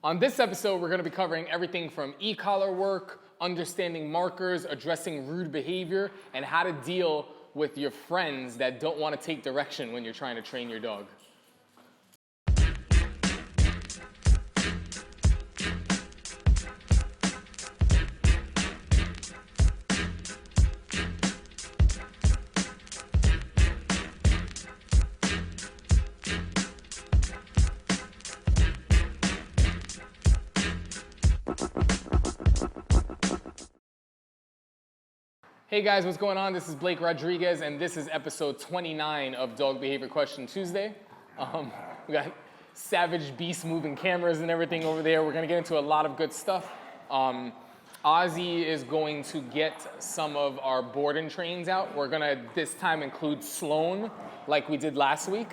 On this episode, we're going to be covering everything from e-collar work, understanding markers, addressing rude behavior, and how to deal with your friends that don't want to take direction when you're trying to train your dog. Hey guys, what's going on? This is Blake Rodriguez, and this is episode 29 of Dog Behavior Question Tuesday. We got savage beast moving cameras and everything over there. We're gonna get into a lot of good stuff. Ozzy is going to get some of our board and trains out. We're gonna this time include Sloan, like we did last week.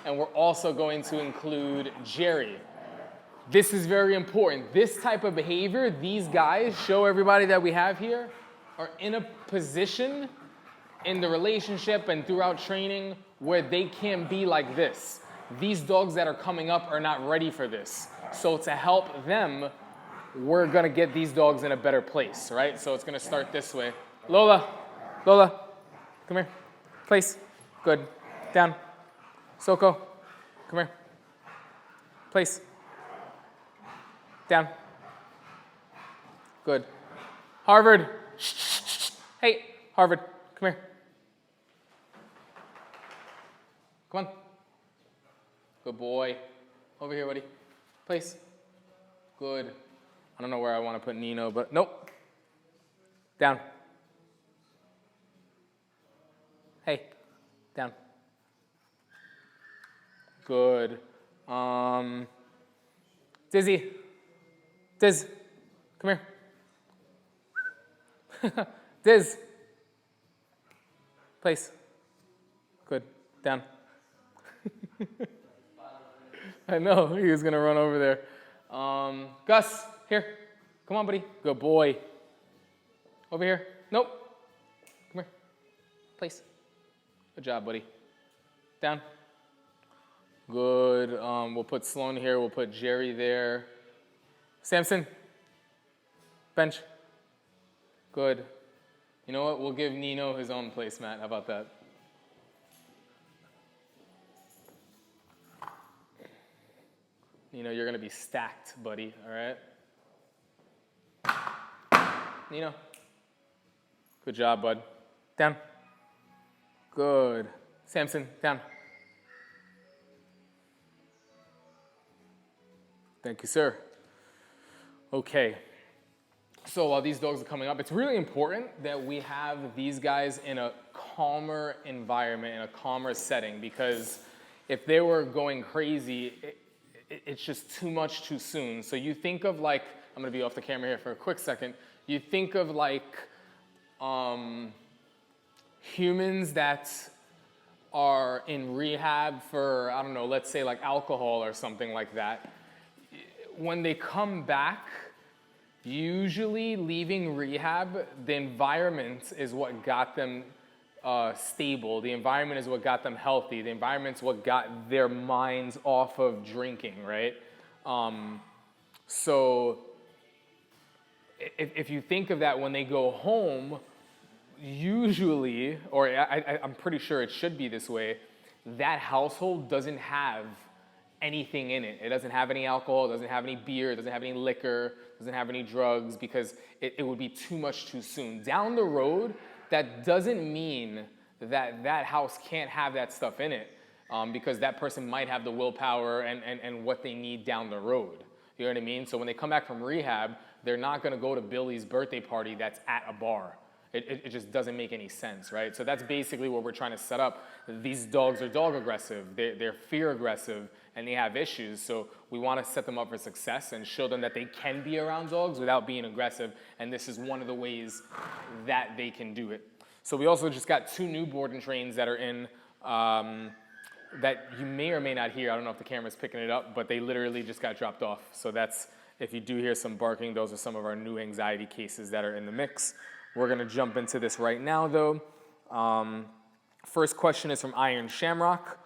And we're also going to include Jerry. This is very important. This type of behavior, these guys, show everybody that we have here, are in a position in the relationship and throughout training where they can be like this. These dogs that are coming up are not ready for this. So to help them, we're gonna get these dogs in a better place, right? So it's gonna start this way. Lola, come here. Place, good. Down. Soko, come here. Place. Down. Good. Harvard. Hey, Harvard, come here. Come on. Good boy. Over here, buddy. Place. Good. I don't know where I want to put Nino, but nope. Down. Hey, down. Good. Dizzy. Diz, come here. Diz. Place. Good. Down. I know, he was going to run over there. Gus, here. Come on, buddy. Good boy. Over here. Nope. Come here. Place. Good job, buddy. Down. Good. We'll put Sloan here. We'll put Jerry there. Samson. Bench. Good. You know what? We'll give Nino his own placemat. How about that? Nino, you're going to be stacked, buddy. All right? Nino. Good job, bud. Down. Good. Samson, down. Thank you, sir. Okay. So while these dogs are coming up, it's really important that we have these guys in a calmer environment, in a calmer setting, because if they were going crazy, it's just too much too soon. So you think of like, I'm gonna be off the camera here for a quick second. You think of like humans that are in rehab for, I don't know, let's say like alcohol or something like that. When they come back, usually leaving rehab, the environment is what got them stable. The environment is what got them healthy. The environment's what got their minds off of drinking, right? So if you think of that when they go home, usually, or I'm pretty sure it should be this way, that household doesn't have anything in it. It doesn't have any alcohol, it doesn't have any beer, it doesn't have any liquor, doesn't have any drugs, because it would be too much too soon. Down the road, that doesn't mean that that house can't have that stuff in it, because that person might have the willpower and what they need down the road. You know what I mean? So when they come back from rehab, they're not gonna go to Billy's birthday party that's at a bar. It just doesn't make any sense, right? So that's basically what we're trying to set up. These dogs are dog aggressive, they're fear aggressive, and they have issues. So we want to set them up for success and show them that they can be around dogs without being aggressive. And this is one of the ways that they can do it. So we also just got 2 new board and trains that are in, that you may or may not hear. I don't know if the camera's picking it up, but they literally just got dropped off. So that's, if you do hear some barking, those are some of our new anxiety cases that are in the mix. We're gonna jump into this right now though. First question is from Iron Shamrock.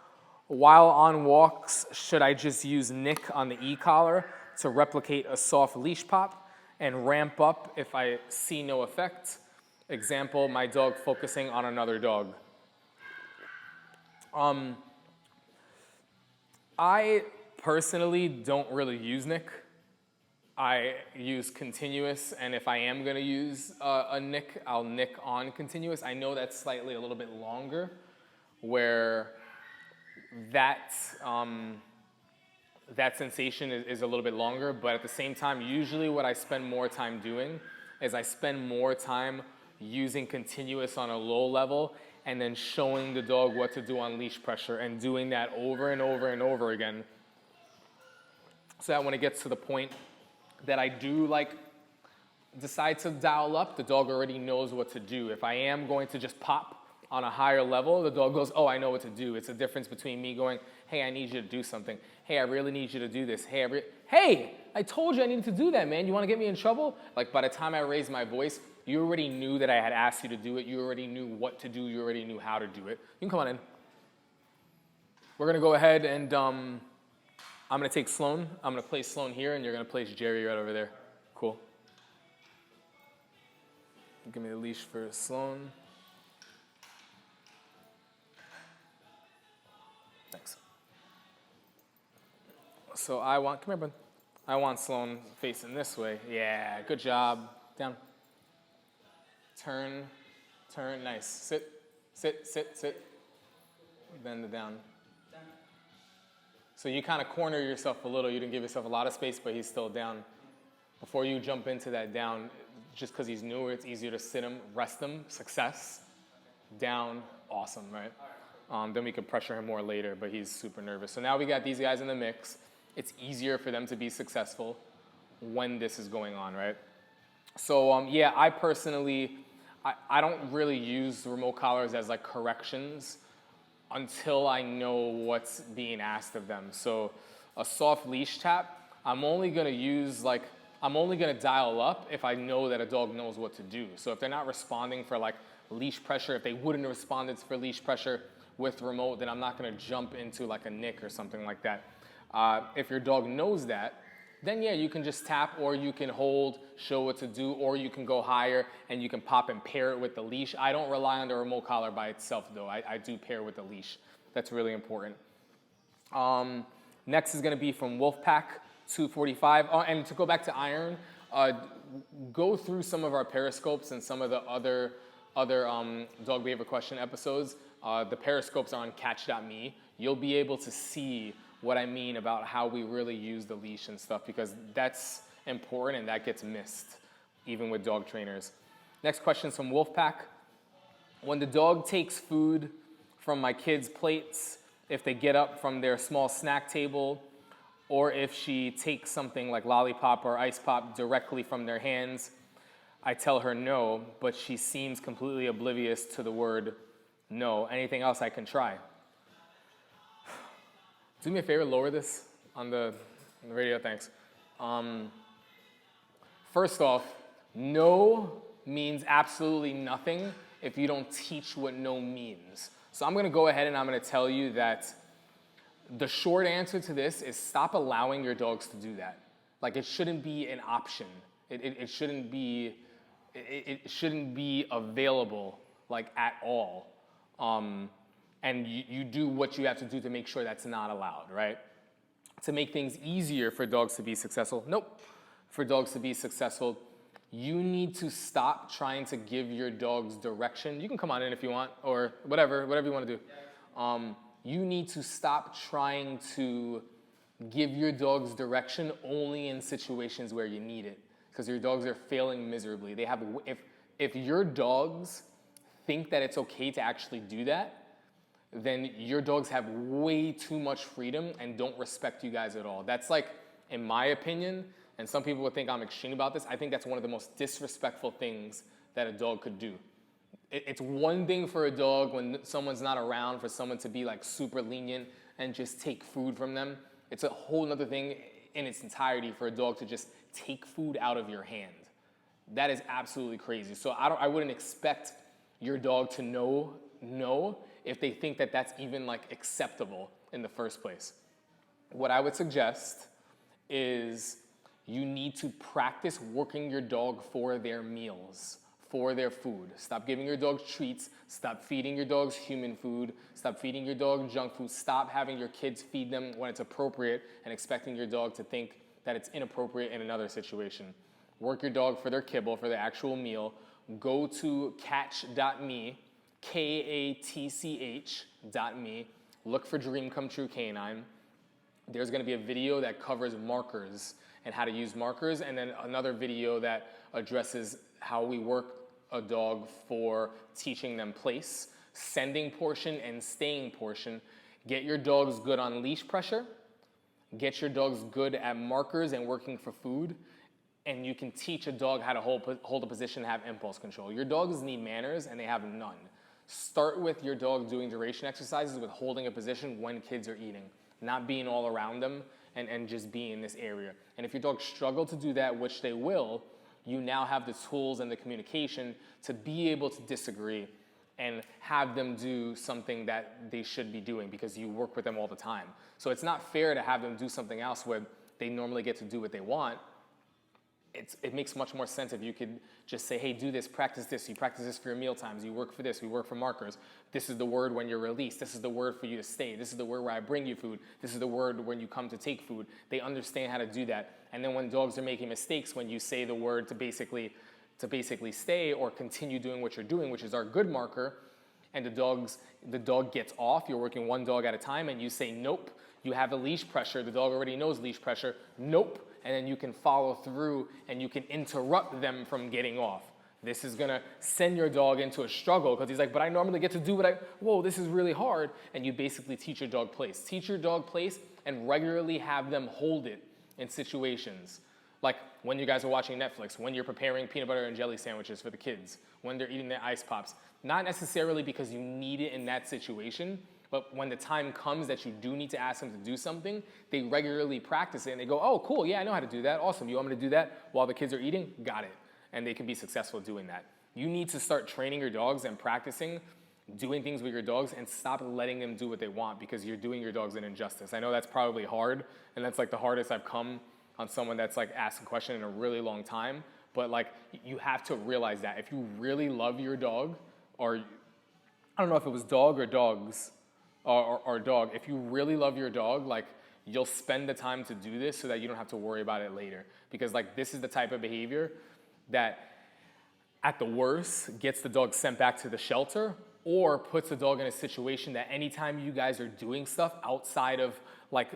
While on walks, should I just use nick on the e-collar to replicate a soft leash pop and ramp up if I see no effect? Example, my dog focusing on another dog. I personally don't really use nick. I use continuous, and if I am going to use a nick, I'll nick on continuous. I know that's slightly a little bit longer, where that sensation is a little bit longer, but at the same time, usually what I spend more time doing is I spend more time using continuous on a low level and then showing the dog what to do on leash pressure and doing that over and over and over again, so that when it gets to the point that I do decide to dial up, the dog already knows what to do. If I am going to just pop on a higher level, the dog goes, oh, I know what to do. It's a difference between me going, hey, I need you to do something. Hey, I really need you to do this. Hey, I told you I needed to do that, man. You want to get me in trouble? Like, by the time I raised my voice, you already knew that I had asked you to do it. You already knew what to do. You already knew how to do it. You can come on in. We're going to go ahead and I'm going to take Sloan. I'm going to place Sloan here, and you're going to place Jerry right over there. Cool. Give me the leash for Sloan. Thanks. So I want, come here, bud. I want Sloan facing this way. Yeah, good job. Down. Turn, nice. Sit. Bend it down. So you kind of corner yourself a little. You didn't give yourself a lot of space, but he's still down. Before you jump into that down, just because he's newer, it's easier to sit him, rest him, success. Down, awesome, right? Then we can pressure him more later, but he's super nervous. So now we got these guys in the mix. It's easier for them to be successful when this is going on, right? So yeah, I personally, I don't really use remote collars as corrections until I know what's being asked of them. So a soft leash tap, I'm only gonna dial up if I know that a dog knows what to do. So if they're not responding for leash pressure, if they wouldn't have responded for leash pressure with remote, then I'm not gonna jump into a nick or something like that. If your dog knows that, then yeah, you can just tap, or you can hold, show what to do, or you can go higher and you can pop and pair it with the leash. I don't rely on the remote collar by itself though. I do pair with the leash. That's really important. Next is gonna be from Wolfpack 245. Oh, and to go back to iron, go through some of our periscopes and some of the other dog behavior question episodes. The periscopes are on catch.me. You'll be able to see what I mean about how we really use the leash and stuff, because that's important and that gets missed even with dog trainers. Next question is from Wolfpack. When the dog takes food from my kids' plates, if they get up from their small snack table, or if she takes something like lollipop or ice pop directly from their hands, I tell her no, but she seems completely oblivious to the word no. Anything else I can try? Do me a favor, lower this on the radio, thanks. First off, no means absolutely nothing if you don't teach what no means. So I'm gonna go ahead and I'm gonna tell you that the short answer to this is stop allowing your dogs to do that. It shouldn't be an option. It shouldn't be available at all. And you do what you have to do to make sure that's not allowed, right? To make things easier for dogs to be successful, for dogs to be successful, you need to stop trying to give your dogs direction. You can come on in if you want, or whatever you want to do. You need to stop trying to give your dogs direction only in situations where you need it, because your dogs are failing miserably. If your dogs think that it's okay to actually do that, then your dogs have way too much freedom and don't respect you guys at all. That's in my opinion, and some people would think I'm extreme about this, I think that's one of the most disrespectful things that a dog could do. It's one thing for a dog when someone's not around for someone to be super lenient and just take food from them. It's a whole other thing in its entirety for a dog to just take food out of your hand. That is absolutely crazy. So I wouldn't expect your dog to know if they think that that's even acceptable. in the first place. What I would suggest is you need to practice working your dog for their meals, for their food. Stop giving your dog treats. Stop feeding your dogs human food. Stop feeding your dog junk food. Stop having your kids feed them when it's appropriate and expecting your dog to think that it's inappropriate in another situation. Work your dog for their kibble, for their actual meal. Go to catch.me, KATCH.me. Look for Dream Come True Canine. There's going to be a video that covers markers and how to use markers, and then another video that addresses how we work a dog for teaching them place, sending portion and staying portion. Get your dogs good on leash pressure. Get your dogs good at markers and working for food, and you can teach a dog how to hold a position and have impulse control. Your dogs need manners, and they have none. Start with your dog doing duration exercises with holding a position when kids are eating, not being all around them and just being in this area. And if your dogs struggle to do that, which they will, you now have the tools and the communication to be able to disagree and have them do something that they should be doing because you work with them all the time. So it's not fair to have them do something else where they normally get to do what they want. It makes much more sense if you could just say, hey, do this, practice this. You practice this for your meal times. You work for this. We work for markers. This is the word when you're released. This is the word for you to stay. This is the word where I bring you food. This is the word when you come to take food. They understand how to do that. And then when dogs are making mistakes, when you say the word to basically stay or continue doing what you're doing, which is our good marker, and the dog gets off, you're working one dog at a time, and you say nope. You have a leash pressure. The dog already knows leash pressure. Nope. And then you can follow through and you can interrupt them from getting off. This is gonna send your dog into a struggle because he's like, but I normally get to do whoa, this is really hard. And you basically teach your dog place. Teach your dog place and regularly have them hold it in situations. Like when you guys are watching Netflix, when you're preparing peanut butter and jelly sandwiches for the kids, when they're eating their ice pops. Not necessarily because you need it in that situation, but when the time comes that you do need to ask them to do something, they regularly practice it and they go, oh, cool, yeah, I know how to do that. Awesome, you want me to do that while the kids are eating? Got it. And they can be successful doing that. You need to start training your dogs and practicing doing things with your dogs and stop letting them do what they want because you're doing your dogs an injustice. I know that's probably hard, and that's like the hardest I've come on someone that's like asked a question in a really long time, but like you have to realize that if you really love your dog, or I don't know if it was dog or dogs, or dog, if you really love your dog, like you'll spend the time to do this so that you don't have to worry about it later. Because like this is the type of behavior that at the worst gets the dog sent back to the shelter or puts the dog in a situation that anytime you guys are doing stuff outside of like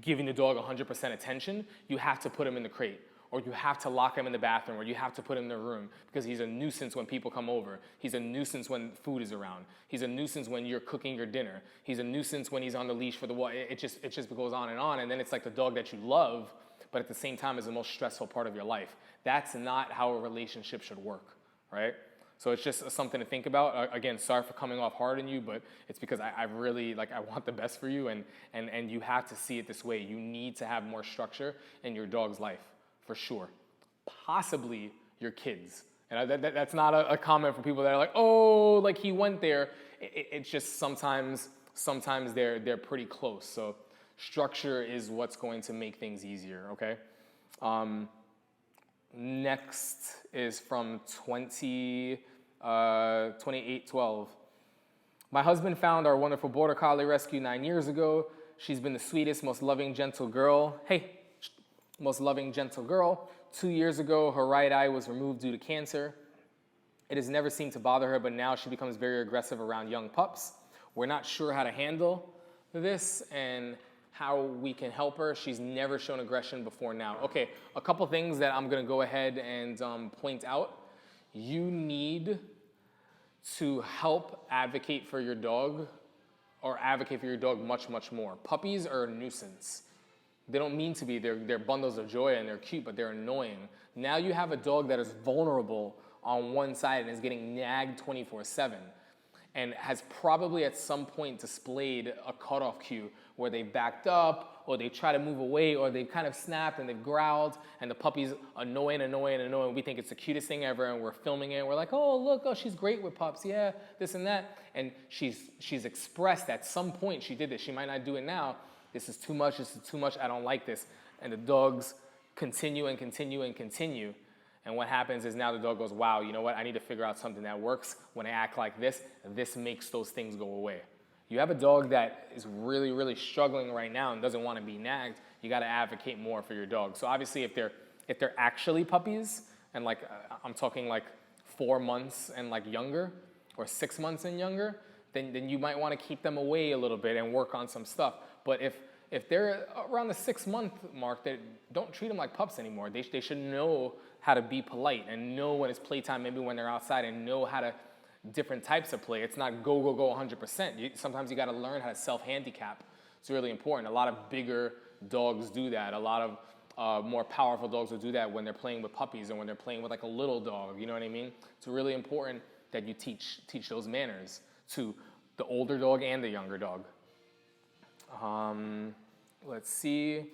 giving the dog 100% attention, you have to put him in the crate. Or you have to lock him in the bathroom, or you have to put him in the room because he's a nuisance when people come over. He's a nuisance when food is around. He's a nuisance when you're cooking your dinner. He's a nuisance when he's on the leash for the walk. It just goes on, and then it's like the dog that you love, but at the same time is the most stressful part of your life. That's not how a relationship should work, right? So it's just something to think about. Again, sorry for coming off hard on you, but it's because I really, I want the best for you, and you have to see it this way. You need to have more structure in your dog's life. For sure. Possibly your kids. And that's not a comment for people that are like, oh, like he went there. It's just sometimes they're pretty close. So structure is what's going to make things easier, okay? Next is from 2812. My husband found our wonderful Border Collie rescue 9 years ago. She's been the sweetest, most loving, gentle girl. Hey. Most loving, gentle girl. 2 years ago, her right eye was removed due to cancer. It has never seemed to bother her, but now she becomes very aggressive around young pups. We're not sure how to handle this and how we can help her. She's never shown aggression before now. Okay, a couple things that I'm gonna go ahead and point out. You need to help advocate for your dog or advocate for your dog much, much more. Puppies are a nuisance. They don't mean to be. They're bundles of joy and they're cute, but they're annoying. Now you have a dog that is vulnerable on one side and is getting nagged 24/7 and has probably at some point displayed a cutoff cue where they backed up or they try to move away, or they've kind of snapped and they've growled, and the puppy's annoying. We think it's the cutest thing ever, and we're filming it, and we're like, oh, look, oh, she's great with pups, yeah, this and that. And she's expressed at some point she did this. She might not do it now. This is too much, I don't like this. And the dogs continue. And what happens is now the dog goes, wow, you know what? I need to figure out something that works. When I act like this, this makes those things go away. You have a dog that is really, really struggling right now and doesn't want to be nagged, you got to advocate more for your dog. So obviously if they're actually puppies, and like I'm talking like 4 months and like younger, or 6 months and younger, then you might want to keep them away a little bit and work on some stuff. But if they're around the 6-month mark, don't treat them like pups anymore. They should know how to be polite and know when it's playtime, maybe when they're outside, and know how to different types of play. It's not go 100%. Sometimes you got to learn how to self-handicap. It's really important. A lot of bigger dogs do that. A lot of more powerful dogs will do that when they're playing with puppies and when they're playing with like a little dog. You know what I mean? It's really important that you teach those manners to the older dog and the younger dog. Let's see.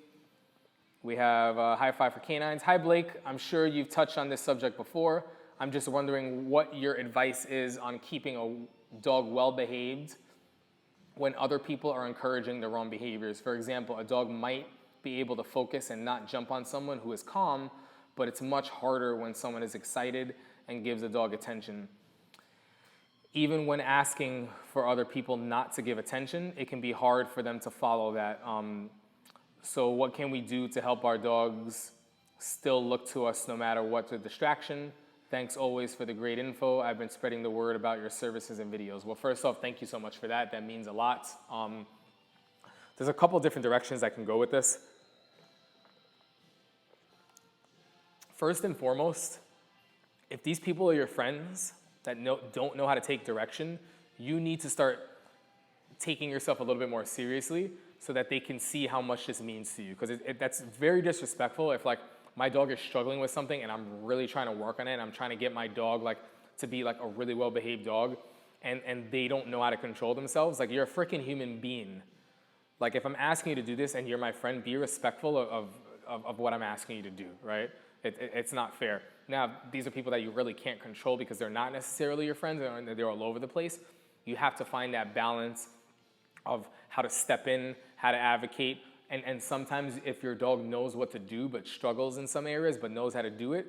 We have a high five for canines. Hi, Blake. I'm sure you've touched on this subject before. I'm just wondering what your advice is on keeping a dog well-behaved when other people are encouraging the wrong behaviors. For example, a dog might be able to focus and not jump on someone who is calm, but it's much harder when someone is excited and gives the dog attention. Even when asking for other people not to give attention, it can be hard for them to follow that. So what can we do to help our dogs still look to us no matter what the distraction? Thanks always for the great info. I've been spreading the word about your services and videos. Well, first off, thank you so much for that. That means a lot. There's a couple different directions I can go with this. First and foremost, if these people are your friends that don't know how to take direction, you need to start taking yourself a little bit more seriously so that they can see how much this means to you. Because that's very disrespectful if like my dog is struggling with something and I'm really trying to work on it and I'm trying to get my dog like to be like a really well-behaved dog and they don't know how to control themselves. Like, you're a freaking human being. Like, if I'm asking you to do this and you're my friend, be respectful of what I'm asking you to do, right? It's not fair. Now, these are people that you really can't control because they're not necessarily your friends and they're all over the place. You have to find that balance of how to step in, how to advocate, and sometimes if your dog knows what to do but struggles in some areas but knows how to do it,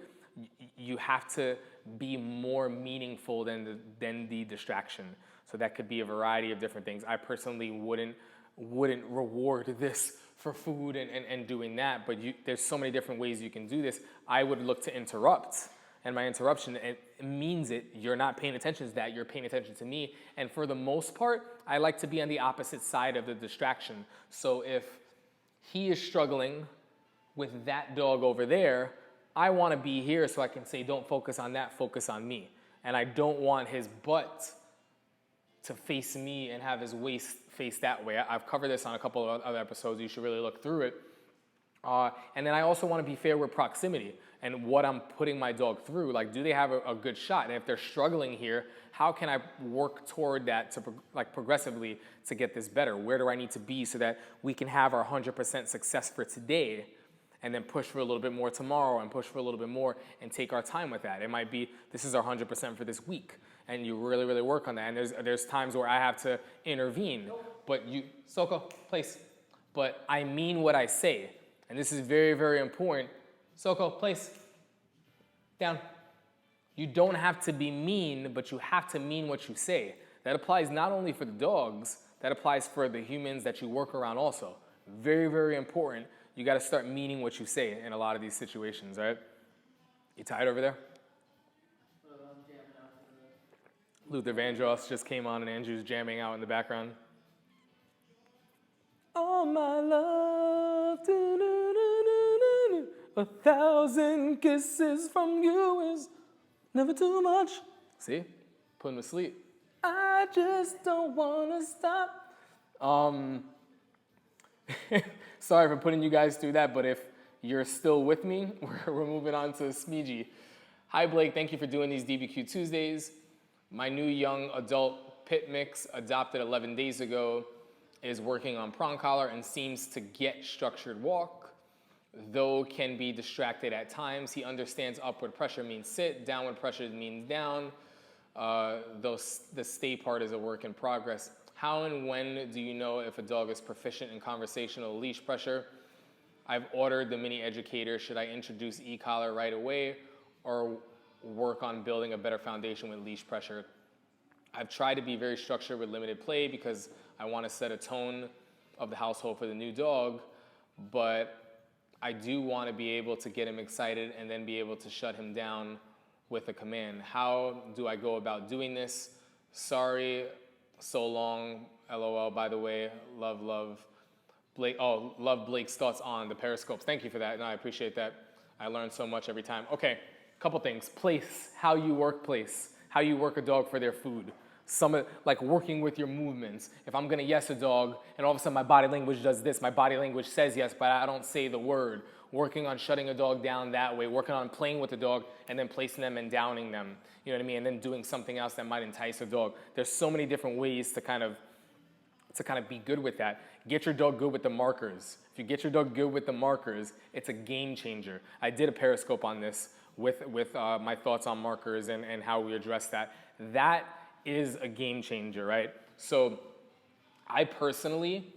you have to be more meaningful than the distraction. So that could be a variety of different things. I personally wouldn't reward this for food and doing that, but there's so many different ways you can do this. I would look to interrupt, and my interruption, it means you're not paying attention to that, you're paying attention to me. And for the most part, I like to be on the opposite side of the distraction. So if he is struggling with that dog over there, I want to be here so I can say, don't focus on that, focus on me. And I don't want his butt to face me and have his waist face that way. I've covered this on a couple of other episodes. You should really look through it. And then I also want to be fair with proximity and what I'm putting my dog through. Like, do they have a good shot? And if they're struggling here, how can I work toward that to progressively to get this better? Where do I need to be so that we can have our 100% success for today and then push for a little bit more tomorrow and push for a little bit more and take our time with that? It might be, this is our 100% for this week. And you really, really work on that. And there's times where I have to intervene. But Soko, place. But I mean what I say. And this is very, very important. Soko, place. Down. You don't have to be mean, but you have to mean what you say. That applies not only for the dogs, that applies for the humans that you work around also. Very, very important. You got to start meaning what you say in a lot of these situations, right? You tired over there? Luther Vandross just came on and Andrew's jamming out in the background. All my love, 1,000 kisses from you is never too much. See? Put him to sleep. I just don't want to stop. Sorry for putting you guys through that, but if you're still with me, we're moving on to Smeegee. Hi, Blake. Thank you for doing these DBQ Tuesdays. My new young adult pit mix adopted 11 days ago is working on prong collar and seems to get structured walk, though can be distracted at times. He understands upward pressure means sit, downward pressure means down, though the stay part is a work in progress. How and when do you know if a dog is proficient in conversational leash pressure? I've ordered the mini educator. Should I introduce e-collar right away or work on building a better foundation with leash pressure? I've tried to be very structured with limited play because I want to set a tone of the household for the new dog, but I do want to be able to get him excited and then be able to shut him down with a command. How do I go about doing this? Sorry, so long, LOL, by the way. Love Blake. Oh, love Blake's thoughts on the periscopes. Thank you for that. No, I appreciate that. I learn so much every time. Okay, couple things. Place, how you work place, how you work a dog for their food. Like working with your movements. If I'm gonna yes a dog and all of a sudden my body language does this, my body language says yes, but I don't say the word. Working on shutting a dog down that way, working on playing with the dog and then placing them and downing them. You know what I mean? And then doing something else that might entice a dog. There's so many different ways to kind of be good with that. Get your dog good with the markers. If you get your dog good with the markers, it's a game changer. I did a periscope on this with my thoughts on markers and how we address that. That is a game changer, right? So I personally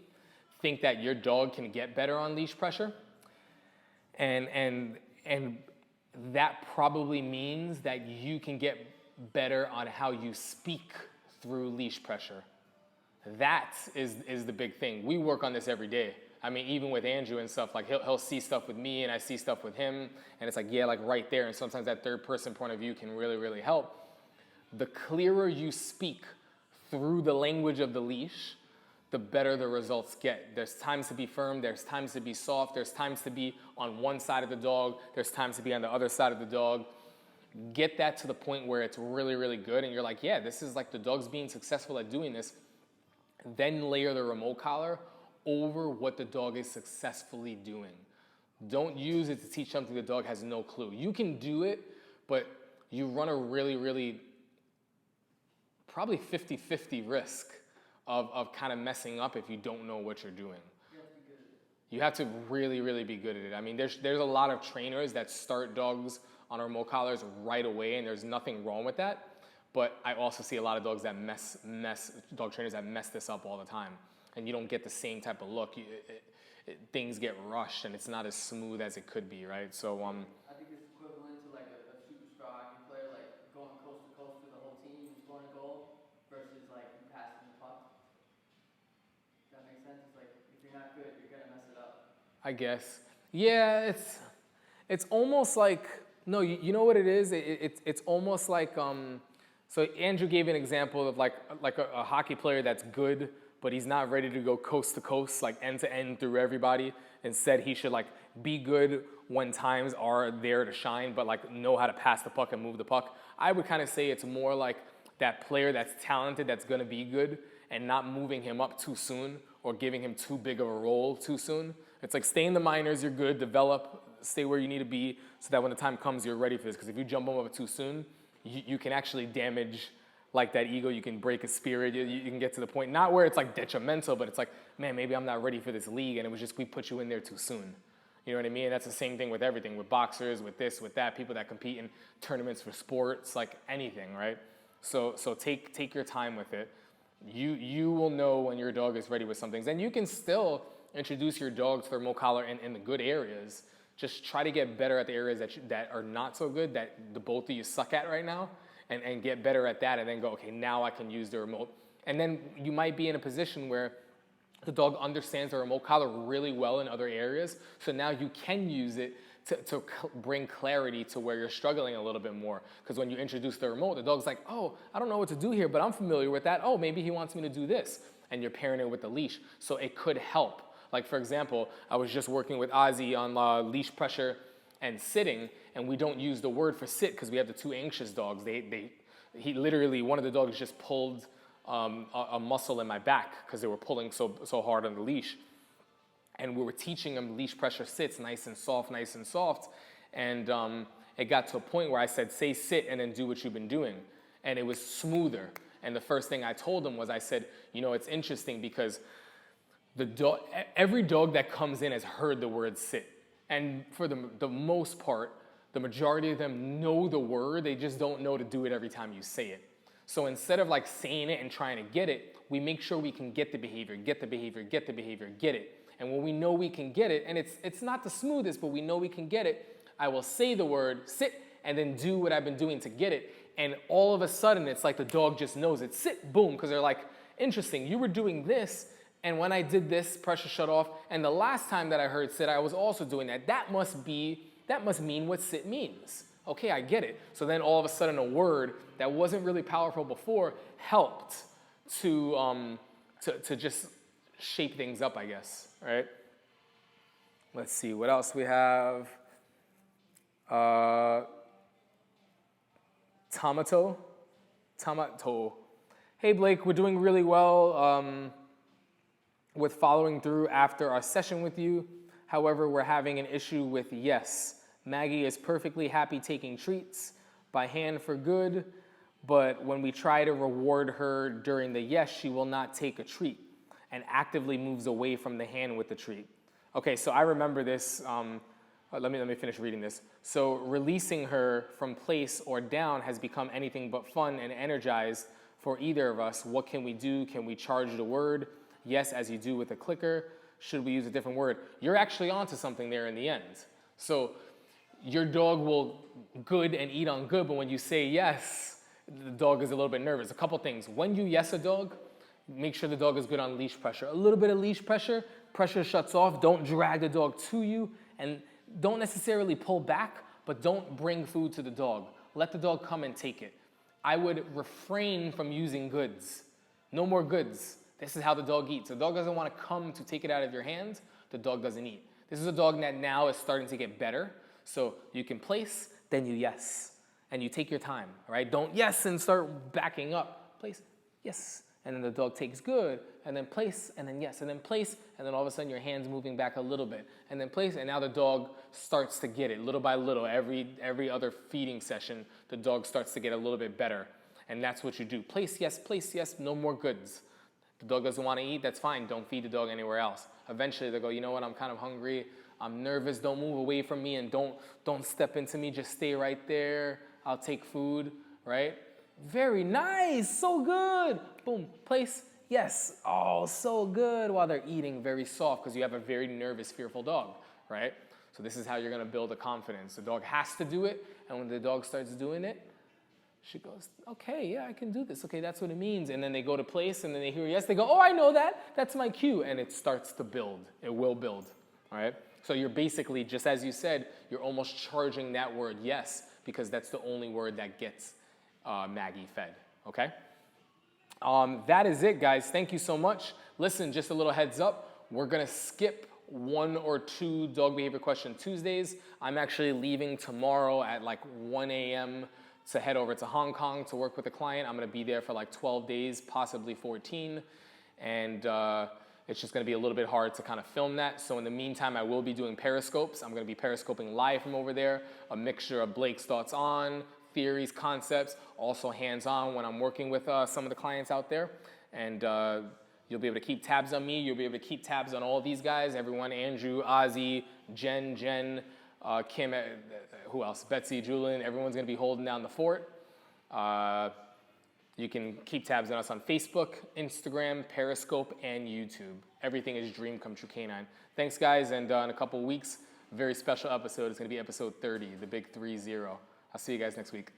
think that your dog can get better on leash pressure. And that probably means that you can get better on how you speak through leash pressure. That is the big thing. We work on this every day. I mean, even with Andrew and stuff, like he'll see stuff with me and I see stuff with him, and it's like, yeah, like right there. And sometimes that third person point of view can really, really help. The clearer you speak through the language of the leash, the better the results get. There's times to be firm, there's times to be soft, there's times to be on one side of the dog, there's times to be on the other side of the dog. Get that to the point where it's really, really good and you're like, yeah, this is like the dog's being successful at doing this. Then layer the remote collar over what the dog is successfully doing. Don't use it to teach something the dog has no clue. You can do it, but you run a really, really probably 50-50 risk of kind of messing up if you don't know what you're doing. You have to really, really be good at it. I mean, there's a lot of trainers that start dogs on remote collars right away, and there's nothing wrong with that. But I also see a lot of dogs that dog trainers that mess this up all the time. And you don't get the same type of look. Things get rushed, and it's not as smooth as it could be, right? So, I think it's equivalent to like a super strong hockey player, like going coast to coast with the whole team, scoring a goal, versus like you passing the puck. Does that make sense? It's like, if you're not good, you're gonna mess it up. I guess. Yeah, it's almost like, no, you know what it is? It's almost like, so Andrew gave an example of like a hockey player that's good, but he's not ready to go coast to coast, like end to end through everybody. Instead, he should like be good when times are there to shine, but like know how to pass the puck and move the puck. I would kind of say it's more like that player that's talented, that's gonna be good, and not moving him up too soon or giving him too big of a role too soon. It's like stay in the minors, you're good, develop, stay where you need to be so that when the time comes, you're ready for this. Because if you jump him up too soon, you can actually damage like that ego, you can break a spirit, you can get to the point, not where it's like detrimental, but it's like, man, maybe I'm not ready for this league, and it was just we put you in there too soon. You know what I mean? And that's the same thing with everything, with boxers, with this, with that, people that compete in tournaments for sports, like anything, right? So take your time with it. You will know when your dog is ready with some things. And you can still introduce your dog to the remote collar in the good areas. Just try to get better at the areas that are not so good, that the both of you suck at right now, and get better at that, and then go, okay, now I can use the remote. And then you might be in a position where the dog understands the remote collar really well in other areas, so now you can use it to bring clarity to where you're struggling a little bit more. Because when you introduce the remote, the dog's like, oh, I don't know what to do here, but I'm familiar with that. Oh, maybe he wants me to do this. And you're pairing it with the leash, so it could help. Like, for example, I was just working with Ozzy on leash pressure and sitting, and we don't use the word for sit because we have the two anxious dogs. He literally, one of the dogs just pulled a muscle in my back because they were pulling so hard on the leash. And we were teaching him leash pressure sits, nice and soft, nice and soft. And it got to a point where I said, say sit and then do what you've been doing. And it was smoother. And the first thing I told him was, I said, you know, it's interesting because every dog that comes in has heard the word sit. And for the most part, the majority of them know the word, they just don't know to do it every time you say it. So instead of like saying it and trying to get it, we make sure we can get the behavior, get the behavior, get the behavior, get it. And when we know we can get it, and it's not the smoothest, but we know we can get it, I will say the word sit and then do what I've been doing to get it. And all of a sudden, it's like the dog just knows it. Sit, boom, because they're like, interesting, you were doing this, and when I did this, pressure shut off, and the last time that I heard sit, I was also doing that. That must mean what sit means. Okay, I get it. So then all of a sudden a word that wasn't really powerful before helped to just shape things up, I guess, right? Let's see, what else we have? Tomato. Hey Blake, we're doing really well with following through after our session with you. However, we're having an issue with yes. Maggie is perfectly happy taking treats by hand for good, but when we try to reward her during the yes, she will not take a treat and actively moves away from the hand with the treat. Okay, so I remember this. Let me finish reading this. So releasing her from place or down has become anything but fun and energized for either of us. What can we do? Can we charge the word? Yes, as you do with a clicker. Should we use a different word? You're actually onto something there in the end. So your dog will good and eat on good, but when you say yes, the dog is a little bit nervous. A couple things. When you yes a dog, make sure the dog is good on leash pressure. A little bit of leash pressure, pressure shuts off. Don't drag the dog to you, and don't necessarily pull back, but don't bring food to the dog. Let the dog come and take it. I would refrain from using goods. No more goods. This is how the dog eats. The dog doesn't want to come to take it out of your hands. The dog doesn't eat. This is a dog that now is starting to get better. So you can place, then you yes. And you take your time, all right? Don't yes and start backing up. Place, yes. And then the dog takes good, and then place, and then yes, and then place, and then all of a sudden your hand's moving back a little bit. And then place, and now the dog starts to get it little by little. Every other feeding session, the dog starts to get a little bit better. And that's what you do. Place, yes, no more goods. The dog doesn't want to eat, that's fine. Don't feed the dog anywhere else. Eventually they'll go, you know what, I'm kind of hungry. I'm nervous, don't move away from me, and don't step into me, just stay right there. I'll take food, right? Very nice, so good. Boom, place, yes. Oh, so good. While they're eating, very soft, because you have a very nervous, fearful dog, right? So this is how you're gonna build a confidence. The dog has to do it, and when the dog starts doing it, she goes, okay, yeah, I can do this. Okay, that's what it means. And then they go to place, and then they hear yes, they go, oh, I know that. That's my cue. And it starts to build. It will build, all right? So you're basically, just as you said, you're almost charging that word yes, because that's the only word that gets Maggie fed, okay? That is it, guys. Thank you so much. Listen, just a little heads up. We're going to skip 1 or 2 dog behavior question Tuesdays. I'm actually leaving tomorrow at like 1 a.m. to head over to Hong Kong to work with a client. I'm going to be there for like 12 days, possibly 14. And it's just going to be a little bit hard to kind of film that. So in the meantime, I will be doing periscopes. I'm going to be periscoping live from over there, a mixture of Blake's thoughts on, theories, concepts, also hands-on when I'm working with some of the clients out there. And you'll be able to keep tabs on me. You'll be able to keep tabs on all these guys, everyone, Andrew, Ozzy, Jen, Kim, who else? Betsy, Julian. Everyone's going to be holding down the fort. You can keep tabs on us on Facebook, Instagram, Periscope, and YouTube. Everything is Dream Come True Canine. Thanks, guys, and in a couple weeks, very special episode. It's going to be episode 30, the big 30. I'll see you guys next week.